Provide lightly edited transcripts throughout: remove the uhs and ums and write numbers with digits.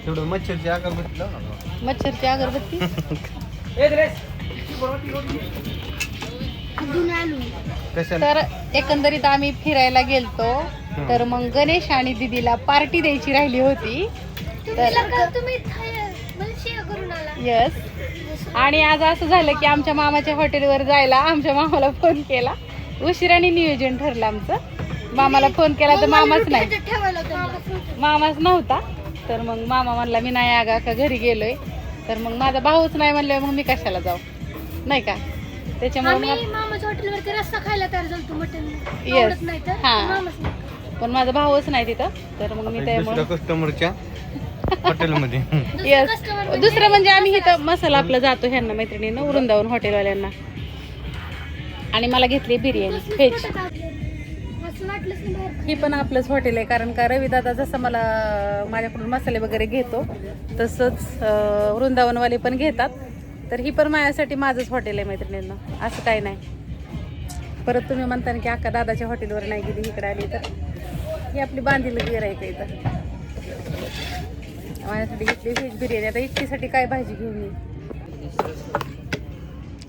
थोडं मच्छरची अगरबत्ती लाव ना. मच्छरची अगरबत्ती तर एकंदरीत आम्ही फिरायला गेलतो. तर मग गणेश आणि दीदीला पार्टी द्यायची राहिली होती. यस. आणि आज असं झालं की आमच्या मामाच्या हॉटेलवर जायला आमच्या मामाला फोन केला. उशिराने नियोजन ठरलं आमचं. मामाला फोन केला तर मामाच नव्हता. तर मग मामा म्हणला मी नाही आगा का घरी गेलोय. तर मग माझा भाऊच नाही म्हणलं मग मी कशाला जाऊ नाही का. त्याच्यामुळे मामाच्या हॉटेलवरती रस्सा खायला तयार झालतो मटन. येस हा पण माझा भाऊच नाही तिथं. तर मग मी त्यामुळे कस्टमरच्या हॉटेलमध्ये येस. दुसरं म्हणजे आम्ही इथं मसाला आपला जातो ह्यांना मैत्रिणीनं वृंदावन हॉटेलवाल्यांना. आणि मला घेतली बिर्याणी व्हेज. ही पण आपलंच हॉटेल आहे कारण का रविदादा जसं मला माझ्याकडून मसाले वगैरे घेतो तसंच वृंदावनवाले पण घेतात. तर ही पण माझ्यासाठी माझंच हॉटेल आहे मैत्रिणींना. असं काही नाही. परत तुम्ही म्हणता ना की अक्का दादाच्या हॉटेलवर नाही गेली इकडे आली तर ही आपली बांधीला गिरायचं इथं. माझ्यासाठी घेतली व्हेज बिर्याणी. आता इतकीसाठी काय भाजी घेऊन ये.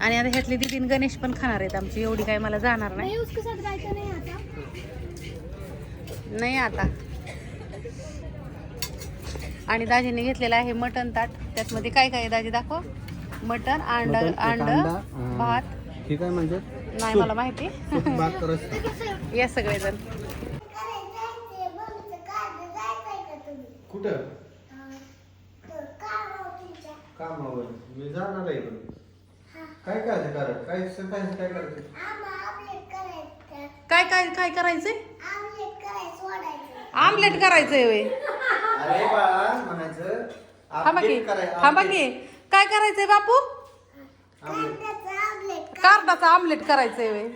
आणि आता ह्यातली दीदीन गणेश पण खाणार आहेत आमची. एवढी काय मला जाणार नाही नाही आता. आणि दाजीने घेतलेलं आहे मटन ताट. त्यातमध्ये काय काय दाजी दाखव. मटन अंड भात ठीक आहे म्हणजे नाही मला माहिती. या सगळेजण कुठं कामावर मी जाणार आहे. काय करायचं कारण काय सकाळी काय करायचं काय काय काय करायचंय. आमलेट करायचंय वे. अरे बाळा म्हणायचं थांबा की काय करायचंय बापू. कार्डाचं आमलेट करायचंय वे.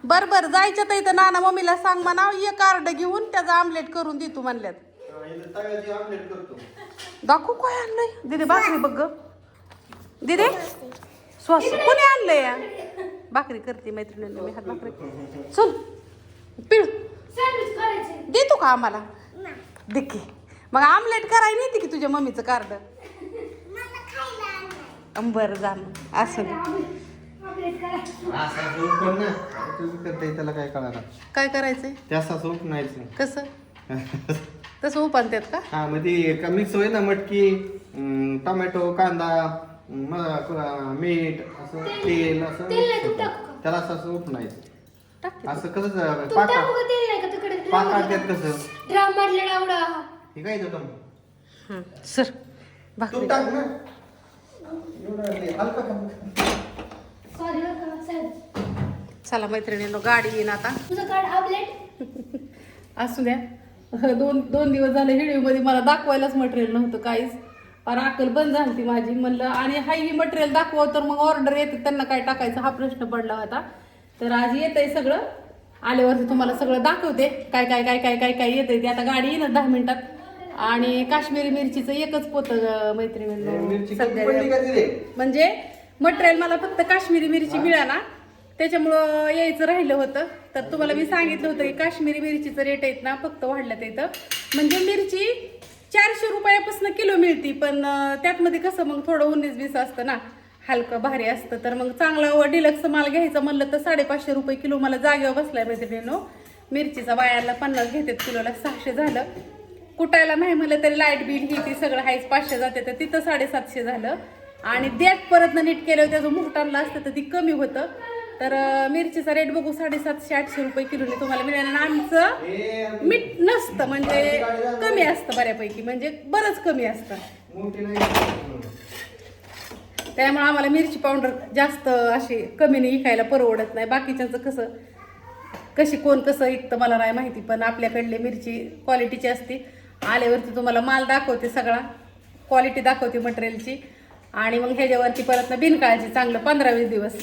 बर बर जायचं तर इथं नाना मम्मीला सांग म्हणा ये कार्ड घेऊन त्याचं आमलेट करून दे तू म्हणल्यात. दाखवू काय आणलंय दिदी. भाकरी बघ दिदी. स्वस्त कोणी आणलंय या. भाकरी करते मैत्रिणींना मी हात भाकरी. चल पिळ दे तू का आम्हाला देखी. मग आमलेट करायला नेते की तुझ्या मम्मीचं कार्ड. बरं जाण असं त्याला काय कळणार. काय करायचंय त्याचा सूप नाहीच कसं तसं उपानतात का. हा मध्ये मिक्स होईल ना मटकी टोमॅटो कांदा मीठ असं तेल असं त्याला असं सूप नाही. असं कसं पाकात कसं हे काय सर भाकरी टाक ना. चला मैत्रिणींनो गाडी येईन आता. असू द्या. दोन दिवस झाले व्हिडिओ मध्ये मला दाखवायलाच मटेरियल नव्हतं काहीच. पण अक्कल बंद झाली माझी. म्हणलं आणि हाही मटेरियल दाखवं तर मग ऑर्डर येते त्यांना काय टाकायचं हा प्रश्न पडला होता. तर आज येत आहे सगळं. आल्यावरती तुम्हाला सगळं दाखवते काय काय काय काय काय काय येतंय ते. आता गाडी येईन 10 मिनिटात. आणि काश्मीरी मिरचीचं एकच पोतं मैत्रिणींनो सध्या. म्हणजे मटेरियल मला फक्त काश्मीरी मिरची मिळाला त्याच्यामुळं यायचं राहिलं होतं. तर तुम्हाला मी सांगितलं होतं की काश्मीरी मिरचीचं रेट आहेत ना फक्त वाढल्यात येतं. म्हणजे मिरची 400 रुपयापासून किलो मिळती. पण त्यातमध्ये कसं मग थोडं 19-20 असतं ना हलकं भारी असतं. तर मग चांगला डिलक्स माल घ्यायचं म्हणलं तर 550 रुपये किलो मला जागेवर बसलाय मैत्रिणींनो. मिरचीचा बायाला 50 घेतात किलोला 600 झालं. कुटायला नाही म्हणलं तरी लाईट बिल ही ती सगळं हायच 500 जाते तर तिथं 750 झालं. आणि देत परत नीट केलं त्याचं मुठ आणलं असतं तर ती कमी होतं. तर मिरचीचा रेट बघू 750-800 रुपये किलोने तुम्हाला मिळेल. आणि आमचं मीठ नसतं म्हणजे कमी असतं बऱ्यापैकी म्हणजे बरंच कमी असतं. त्यामुळे आम्हाला मिरची पावडर जास्त अशी कमीने विकायला परवडत नाही. बाकीच्यांचं कशी कोण कसं विकतं मला नाही माहिती. पण आपल्याकडली मिरची क्वालिटीची असते. आल्यावरती तुम्हाला माल दाखवते सगळा क्वालिटी दाखवते मटेरियलची. आणि मग ह्याच्यावरती परत ना बिनकाळजी चांगलं 15-20 दिवस.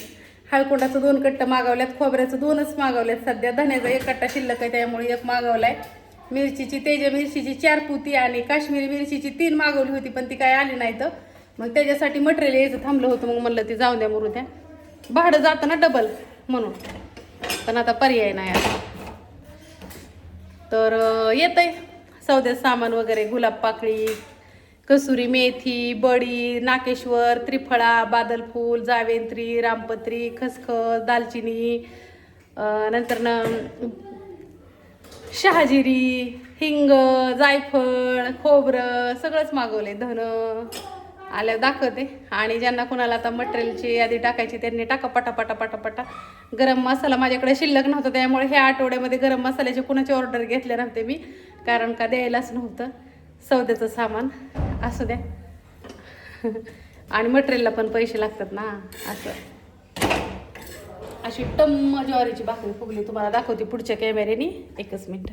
हळकुंडाचं 2 कट्टा मागवल्यात. खोबऱ्याचं 2च मागवल्यात सध्या. धन्याचा 1 कट्टा शिल्लक आहे त्यामुळे 1 मागवलाय. मिरचीची तेज मिरचीची 4 पोती आणि काश्मीरी मिरचीची 3 मागवली होती पण ती काय आली नाही. तर मग त्याच्यासाठी मटेरियल यायचं थांबलं होतं. मग म्हणलं ती जाऊ द्या मरू द्या भाडं जातं ना डबल म्हणून. पण आता पर्याय नाही. आता तर येतंय सौद्याचं सामान वगैरे, गुलाब पाकळी, कसुरी मेथी, बडी, नाकेश्वर, त्रिफळा, बादलफूल, जावेंत्री, रामपत्री, खसखस, दालचिनी, नंतर ना शहाजिरी, हिंग, जायफळ, खोबरं सगळंच मागवले. धन आल्यावर दाखवते. आणि ज्यांना कोणाला आता मटेरियलची यादी टाकायची त्यांनी टाका पटापटा पटापटा. गरम मसाला माझ्याकडे शिल्लक नव्हता, त्यामुळे ह्या आठवड्यामध्ये गरम मसाल्याचे कुणाची ऑर्डर घेतले नव्हते मी, कारण का द्यायलाच नव्हतं. सौद्याचं सामान असू द्या आणि मटेरियलला पण पैसे लागतात ना. असं अशी टम्म ज्वारीची भाकरी फुगली, तुम्हाला दाखवते पुढच्या कॅमेऱ्याने. एकच मिनिट.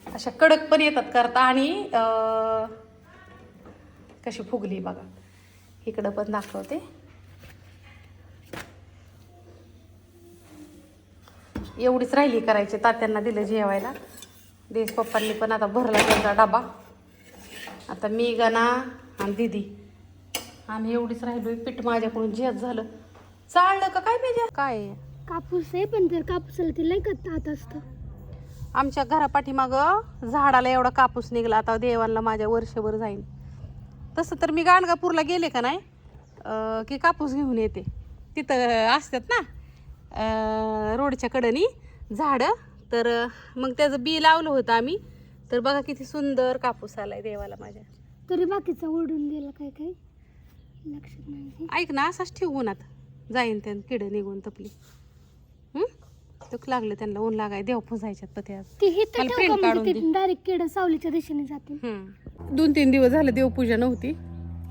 अशा कडक पण येतात करता. आणि कशी फुगली बघा. इकडं पण दाखवते. एवढीच राहिली करायची, तात्यांना दिलं जेवायला. देश पप्पांनी पण आता भरला त्यांचा डबा. आता मी, गणा आणि दीदी आम्ही एवढीच राहिलो. पीठ माझ्याकडून झेप झालं. चाललं का काय पाहिजे काय कापूस आहे, पण तर कापूसाला ते लय तात असतं. आमच्या घरापाठीमागं झाडाला एवढा कापूस निघला. आता देवांना माझ्या वर्षभर जाईल. तसं तर मी गाणगापूरला गेले का नाही की कापूस घेऊन येते. तिथं असतात ना रोडच्या कडेनी झाडं. तर मग त्याचं बी लावलं होतं आम्ही. तर बघा किती सुंदर कापूस आलाय देवाला माझ्या. तरी बाकीचा ओढून गेला काय काय लक्षात नाही. ऐक ना, असाच ठेवू उन्हात जाईन त्यानं किडं निघून तपली. तुक लागलं त्यांना ऊन लागाय देव पुजायच्यात पत्या. मला प्रिंट काढून दे. डायरेक्ट किड सावलीच्या दिशेने जाते. 2-3 दिवस झालं देवपूजा नव्हती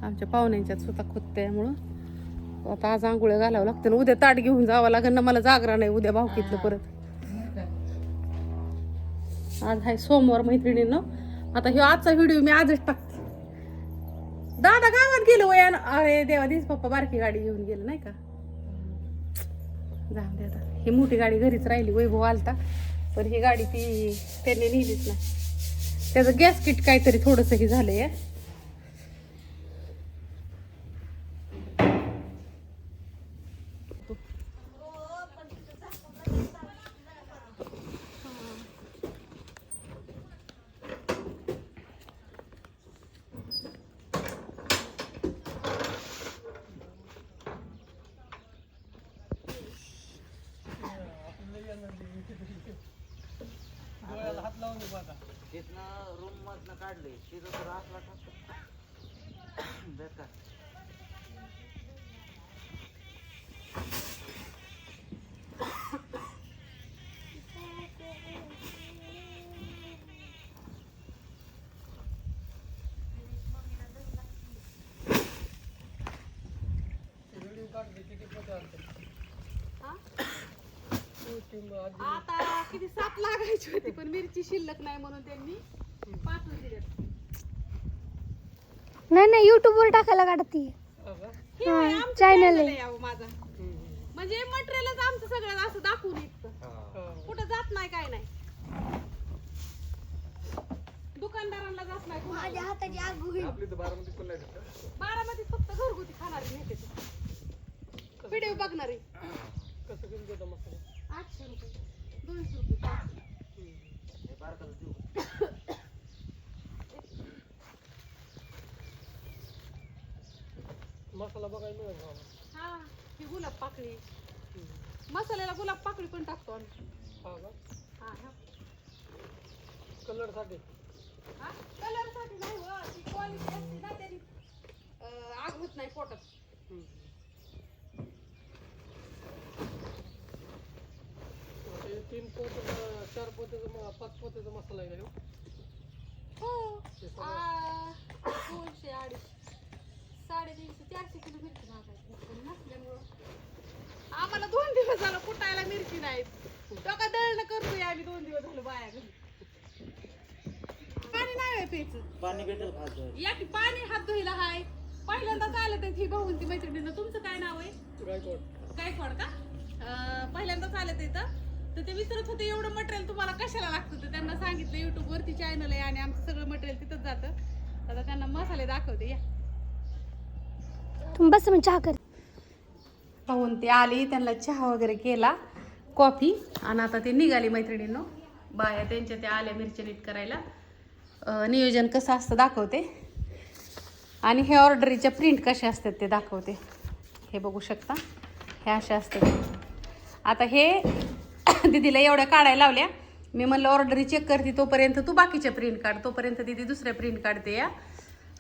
आमच्या पाहुण्यांच्यात स्वतः खोत, त्यामुळं आता आज आंघोळ्या घालावं लागतं. उद्या ताट घेऊन जावं लागेल ना, मला जागरा नाही उद्या भावकीतलं परत. आज आहे सोमवार मैत्रिणींना. आता ह्यो आजचा व्हिडिओ मी आजच टाकते. दादा गावात गेलो वयान. अरे देवा, दिस पप्पा बारकी गाडी घेऊन गेलं नाही का. जाऊ दे आता. ही मोठी गाडी घरीच राहिली. वैभव आलता पण ही गाडी ती त्यांनी नेलीच नाही. त्याचं गॅस किट काहीतरी थोडंसं हे झालंय. रूम मधनं काढले तिथं तर असला बेकार. आता किती 7 लागायची होती पण मिरची शिल्लक नाही म्हणून त्यांनी पाठवून दिली. नाही युट्यूब वर टाकायला काढती चॅनल आहे माझा. म्हणजे मटेरियलच आमचं सगळं असं दाखवून येतं. कुठं जात नाही काय नाही. दुकानदारांना जात नाही. माझ्या हाताची आग होईल. बारामतीत फक्त घरगुती खाणारी नेते. व्हिडिओ बघणारे. 800 रुपये 200 रुपये. मसाला बघायला मिळेल. हा, ही गुलाब पाकळी. मसाल्याला गुलाब पाकळी पण टाकतो आम्ही. कलर साठी. कलर साठी नाही हो, ती क्वालिटी असते ना त्याची आग होत नाही पोटात. तीन पोत 4 पोत्याचा 5 पोत्याचा मसाला आहे का? हो 200 250 350 400 किलो मिरची भाजायची नसल्यामुळं आम्हाला 2 दिवस झालं कुटायला मिरची नाही. डोका दळणं करतोय आम्ही 2 दिवस झालं बाया घरी. पाणी नाही प्यायचं. पाणी भेटेल या की पाणी हात धुईला हाय. पहिल्यांदाच आलं तर ही भाऊन ती मैत्रिणीनं. तुमचं काय नाव आहे? गायकवाड का? पहिल्यांदाच आलं तिथं. तर ते विचारत होते एवढं मटेरियल तुम्हाला कशाला लागतं. तर त्यांना सांगितलं युट्यूब वरती चॅनल आहे आणि आमचं सगळं मटेरियल तिथंच जातं. आता त्यांना मसाले दाखवते. या तुम्ही बस मग चहा कर. पाहून ते आली, त्यांना चहा वगैरे केला, कॉफी, आणि आता ते निघाली मैत्रिणींनो. बाया त्यांच्या त्या आल्या मिरच्या नीट करायला. नियोजन कसं असतं दाखवते, आणि हे ऑर्डरीच्या प्रिंट कशा असतात ते दाखवते. हे बघू शकता, हे अशा असतात. आता हे दीदीला एवढ्या काढायला लावल्या. मी म्हणलं ऑर्डरी चेक करते तोपर्यंत तू बाकीच्या प्रिंट काढ, तोपर्यंत दीदी दुसऱ्या प्रिंट काढते या.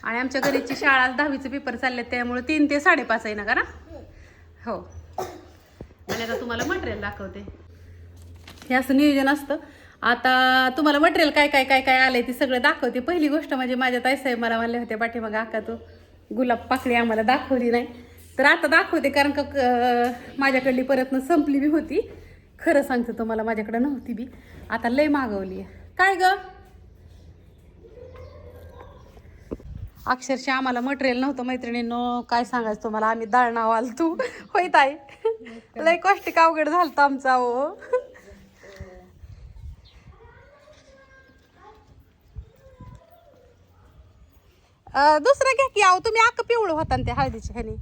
आणि आमच्या घरीची शाळा 10वीचे पेपर चालले, त्यामुळे 3 ते 5:30 आहे ना का ना. हो, आणि आता तुम्हाला मटेरियल दाखवते. हे असं नियोजन असतं. आता तुम्हाला मटेरियल काय काय काय काय आलंय ते सगळं दाखवते. पहिली गोष्ट म्हणजे माझ्या ताईसाहेब मला म्हणले होते पाठीमाग, आका तू गुलाब पाकळी आम्हाला दाखवली नाही, तर आता दाखवते. कारण का माझ्याकडली परतनं संपली बी होती. खरं सांगते तुम्हाला, माझ्याकडे नव्हती बी, आता लय मागवली आहे. काय ग, अक्षरशः आम्हाला मटेरियल नव्हतं मैत्रिणींनो, काय सांगायचं तुम्हाला. आम्ही दळणाव आलतो. होय ताई, लय कॉस्टिक अवघड झालतं आमचा. हो, दुसरं घ्या की. आहो तुम्ही अख्खं पिवळं होता ना त्या हळदीच्या ह्याने.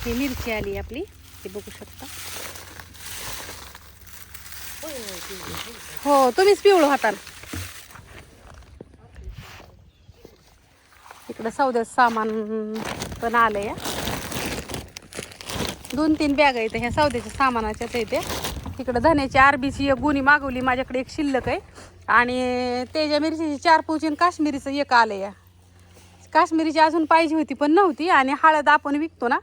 ही मिरची आली आपली, हे बघू शकता. हो, तुम्हीच पिवळं होता. इकडं सौद्याचं सामान पण आलंय. 2-3 बॅग आहेत ह्या सौद्याच्या सामानाच्याच येते. इकडं धन्याची आरबीची एक गुणी मागवली, माझ्याकडे एक शिल्लक आहे. आणि तेजा मिरचीची 4 पोची आणि काश्मीरीचं एक आलं या. काश्मीरीची अजून पाहिजे होती पण नव्हती. आणि हळद आपण विकतो ना,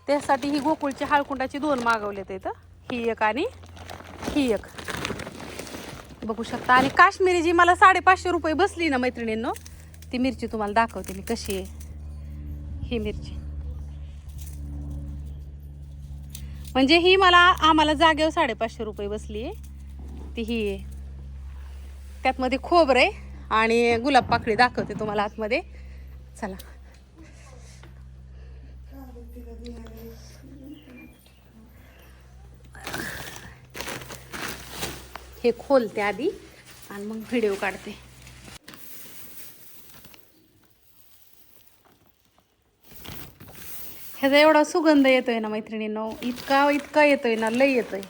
त्यासाठी ही गोकुळची हळकुंडाची 2 मागवलेत इथं. ही एक आणि ही एक बघू शकता. आणि काश्मीरी जी मला 550 रुपये बसली ना मैत्रिणींनो, ती मिरची तुम्हाला दाखवते मी कशी आहे. ही मिरची म्हणजे ही आम्हाला जागेवर 550 रुपये बसली आहे. ती ही आहे. त्यात मध्ये खोबरं आहे आणि गुलाब पाकळी दाखवते तुम्हाला आतमध्ये. चला, हे खोलते आधी आणि मग व्हिडिओ काढते. ह्याचा एवढा सुगंध येतोय ना मैत्रिणींनो, इतका येतोय ना, लय येतोय.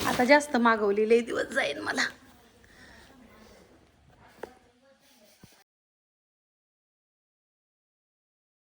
आता जास्त मागवली, लय दिवस जाईल मला.